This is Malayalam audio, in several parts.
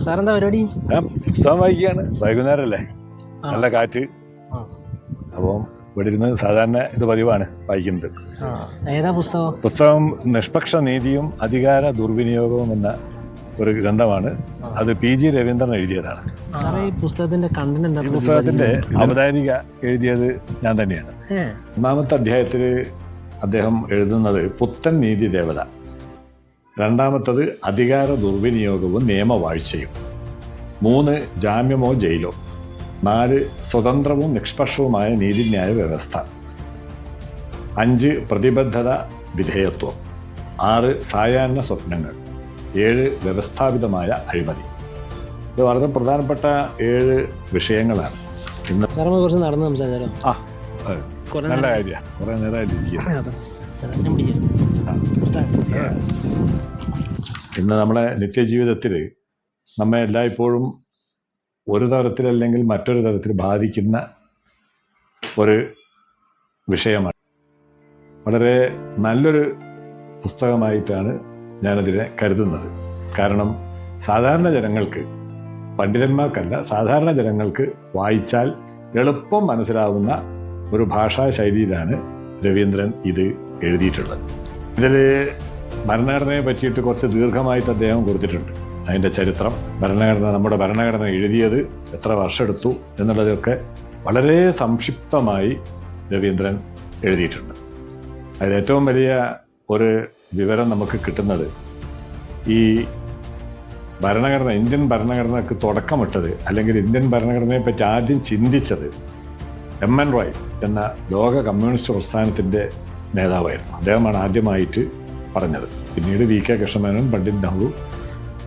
സാറെന്താ പരിപാടി? ഞാൻ പുസ്തകം വായിക്കുകയാണ്. വൈകുന്നേരമല്ലേ, നല്ല കാറ്റ്. അപ്പം ഇവിടെ ഇരുന്ന് സാധാരണ ഇത് പതിവാണ് വായിക്കുന്നത്. ഏതാ പുസ്തകം? പുസ്തകം നിഷ്പക്ഷ നീതിയും അധികാര ദുർവിനിയോഗവും എന്ന ഒരു ഗ്രന്ഥമാണ്. അത് PG രവീന്ദ്രൻ എഴുതിയതാണ്. ഈ പുസ്തകത്തിന്റെ കണ്ടന്റ് എന്താ? ഈ പുസ്തകത്തിന്റെ അവതാരിക എഴുതിയത് ഞാൻ തന്നെയാണ്. 1-ാമത്തെ അധ്യായത്തിൽ അദ്ദേഹം എഴുതുന്നത് പുത്തൻ നീതി ദേവത, 2-ാമത്തത് അധികാര ദുർവിനിയോഗവും നിയമവാഴ്ചയും, 3 ജാമ്യമോ ജയിലോ, 4 സ്വതന്ത്രവും നിഷ്പക്ഷവുമായ നീതിന്യായ വ്യവസ്ഥ, 5 പ്രതിബദ്ധത വിധേയത്വം, 6 സായാഹ്ന സ്വപ്നങ്ങൾ, 7 വ്യവസ്ഥാപിതമായ അഴിമതി. ഇത് വളരെ പ്രധാനപ്പെട്ട 7 വിഷയങ്ങളാണ്. ഇന്ന് കുറച്ച് നടന്ന് സംസാരിച്ചാലോ? നല്ല കാര്യമാണ്. കുറേ നേരമായിട്ടിരിക്കുന്നത്. ഇന്ന് നമ്മുടെ നിത്യജീവിതത്തിൽ നമ്മെ എല്ലായ്പ്പോഴും ഒരു തരത്തിലല്ലെങ്കിൽ മറ്റൊരു തരത്തിൽ ബാധിക്കുന്ന ഒരു വിഷയമാണ്. വളരെ നല്ലൊരു പുസ്തകമായിട്ടാണ് ഞാനതിനെ കരുതുന്നത്. കാരണം സാധാരണ ജനങ്ങൾക്ക്, പണ്ഡിതന്മാർക്കല്ല, സാധാരണ ജനങ്ങൾക്ക് വായിച്ചാൽ എളുപ്പം മനസ്സിലാവുന്ന ഒരു ഭാഷാ ശൈലിയിലാണ് രവീന്ദ്രൻ ഇത് എഴുതിയിട്ടുള്ളത്. ഇതിൽ ഭരണഘടനയെ പറ്റിയിട്ട് കുറച്ച് ദീർഘമായിട്ട് അദ്ദേഹം കൊടുത്തിട്ടുണ്ട്. അതിൻ്റെ ചരിത്രം, നമ്മുടെ ഭരണഘടന എഴുതിയത് എത്ര വർഷമെടുത്തു എന്നുള്ളതൊക്കെ വളരെ സംക്ഷിപ്തമായി രവീന്ദ്രൻ എഴുതിയിട്ടുണ്ട്. അതിലേറ്റവും വലിയ ഒരു വിവരം നമുക്ക് കിട്ടുന്നത് ഈ ഭരണഘടന, ഇന്ത്യൻ ഭരണഘടനക്ക് തുടക്കമിട്ടത്, അല്ലെങ്കിൽ ഇന്ത്യൻ ഭരണഘടനയെ പറ്റി ആദ്യം ചിന്തിച്ചത് MN റോയ് എന്ന ലോക കമ്മ്യൂണിസ്റ്റ് പ്രസ്ഥാനത്തിൻ്റെ നേതാവായിരുന്നു. അദ്ദേഹമാണ് ആദ്യമായിട്ട് പറഞ്ഞത്. പിന്നീട് VK കൃഷ്ണമേനോൻ, പണ്ഡിറ്റ് നെഹ്റു,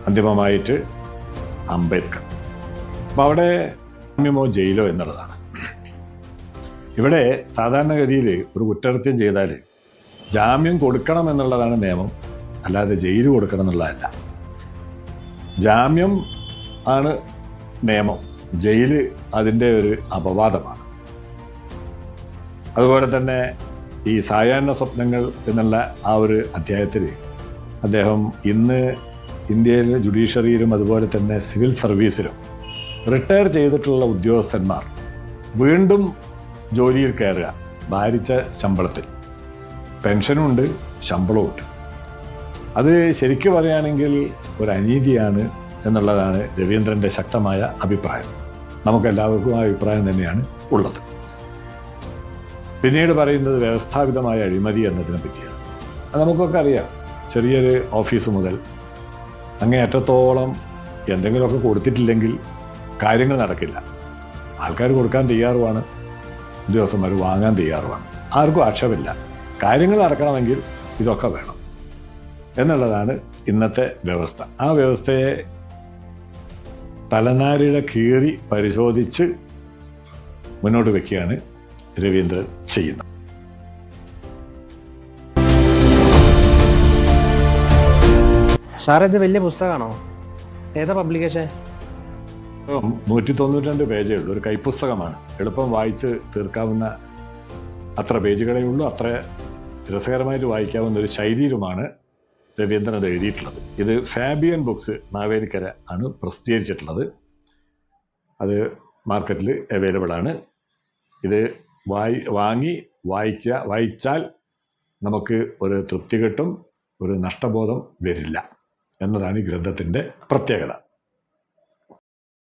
അന്തിമമായിട്ട് അംബേദ്കർ. അപ്പോൾ അവിടെ ജാമ്യമോ ജയിലോ എന്നുള്ളതാണ്. ഇവിടെ സാധാരണഗതിയിൽ ഒരു കുറ്റകൃത്യം ചെയ്താൽ ജാമ്യം കൊടുക്കണം എന്നുള്ളതാണ് നിയമം, അല്ലാതെ ജയിൽ കൊടുക്കണം എന്നുള്ളതല്ല. ജാമ്യം ആണ് നിയമം, ജയിൽ അതിൻ്റെ ഒരു അപവാദമാണ്. അതുപോലെ തന്നെ ഈ സായാഹ്ന സ്വപ്നങ്ങൾ എന്നുള്ള ആ ഒരു അധ്യായത്തിൽ അദ്ദേഹം ഇന്ന് ഇന്ത്യയിലെ ജുഡീഷ്യറിയിലും അതുപോലെ തന്നെ സിവിൽ സർവീസിലും റിട്ടയർ ചെയ്തിട്ടുള്ള ഉദ്യോഗസ്ഥന്മാർ വീണ്ടും ജോലിയിൽ കയറുക, ഭാരിച്ച ശമ്പളത്തിൽ. പെൻഷനുണ്ട്, ശമ്പളമുണ്ട്. അത് ശരിക്കും പറയുകയാണെങ്കിൽ ഒരു അനീതിയാണ് എന്നുള്ളതാണ് രവീന്ദ്രൻ്റെ ശക്തമായ അഭിപ്രായം. നമുക്കെല്ലാവർക്കും ആ അഭിപ്രായം തന്നെയാണ് ഉള്ളത്. പിന്നീട് പറയുന്നത് വ്യവസ്ഥാപിതമായ അഴിമതി എന്നതിനെ പറ്റിയാണ്. അത് നമുക്കൊക്കെ അറിയാം. ചെറിയൊരു ഓഫീസ് മുതൽ അങ്ങേയറ്റത്തോളം എന്തെങ്കിലുമൊക്കെ കൊടുത്തിട്ടില്ലെങ്കിൽ കാര്യങ്ങൾ നടക്കില്ല. ആൾക്കാർ കൊടുക്കാൻ തയ്യാറുമാണ്, ഉദ്യോഗസ്ഥന്മാർ വാങ്ങാൻ തയ്യാറുമാണ്. ആർക്കും ആക്ഷേപമില്ല. കാര്യങ്ങൾ നടക്കണമെങ്കിൽ ഇതൊക്കെ വേണം എന്നുള്ളതാണ് ഇന്നത്തെ വ്യവസ്ഥ. ആ വ്യവസ്ഥയെ തലനാരിഴ കീറി പരിശോധിച്ച് മുന്നോട്ട് വയ്ക്കുകയാണ് രവീന്ദ്രൻ ചെയ്യുന്നത്. സാറേ, ഇത് വലിയ പുസ്തകമാണോ? ഏതാ പബ്ലിക്കേഷൻ? 192 പേജേ ഉള്ളൂ. ഒരു കൈപ്പുസ്തകമാണ്. എളുപ്പം വായിച്ച് തീർക്കാവുന്ന അത്ര പേജുകളേ ഉള്ളൂ. അത്ര രസകരമായിട്ട് വായിക്കാവുന്ന ഒരു ശൈലിയിലുമാണ് രവീന്ദ്രൻ അത് എഴുതിയിട്ടുള്ളത്. ഇത് ഫാബിയൻ ബുക്സ് മാവേലിക്കര ആണ് പ്രസിദ്ധീകരിച്ചിട്ടുള്ളത്. അത് മാർക്കറ്റിൽ അവൈലബിൾ ആണ്. ഇത് വാങ്ങി വായിച്ചാൽ നമുക്ക് ഒരു തൃപ്തി കിട്ടും, ഒരു നഷ്ടബോധം വരില്ല എന്നതാണ് ഈ ഗ്രന്ഥത്തിൻ്റെ പ്രത്യേകത.